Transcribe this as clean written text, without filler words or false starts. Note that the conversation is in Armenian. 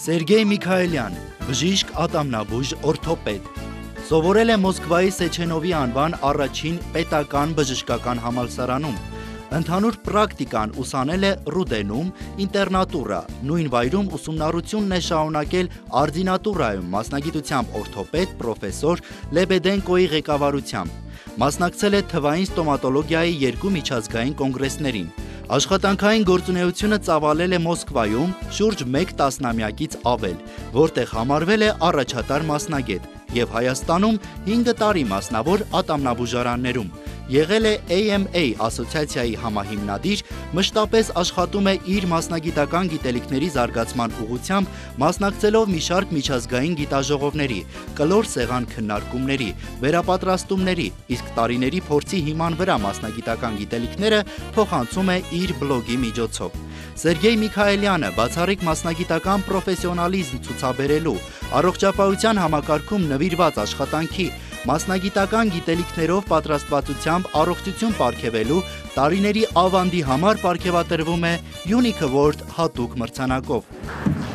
Սերգեյ Միքայելյան, բժիշկ ատամնաբույժ օրթոպեդ, սովորել է Մոսկվայի Սեչենովի անվան առաջին պետական բժշկական համալսարանում, ընդհանուր պրակտիկան ուսանել է Ռուդենում, ինտերնատուրա, նույն վայրում ուսումնառությունն է շարունակել արդինատուրայում մասնագիտությամբ օրթոպեդ պրոֆեսոր Լեբեդենկոյի ղեկավարությամբ, մասնակցել է թվային ստոմատոլոգիայի 2 միջազգային կոնգրեսներին, աշխատանքային գործունեությունը ծավալել է Մոսկվայում շուրջ 1 տասնամյակից ավել, որտեղ համարվել է առաջատար մասնագետ և Հայաստանում 5 տարի մասնավոր ատամնաբուժարաններում, եղել է AMA ասոցիացիայի համահիմնադիր, մշտապես աշխատում է իր մասնագիտական գիտելիքների զարգացման ուղղությամբ, մասնակցելով մի շարք միջազգային գիտաժողովների, կլոր սեղան քննարկումների, վերապատրաստումների, իսկ տարիների փորձի հիման վրա մասնագիտական գիտելիքները փոխանցում է իր բլոգի միջոցով։ Սերգեյ Միքայելյանը բացառիկ մասնագիտական պրոֆեսիոնալիզմ ցուցաբերելու, առողջապահության համակարգում նվիրված աշխատանքի, մասնագիտական գիտելիքներով պատրաստվածությամբ առողջություն պարգևելու տարիների ավանդի համար պարգևատրվում է Unique Award հատուկ մրցանակով։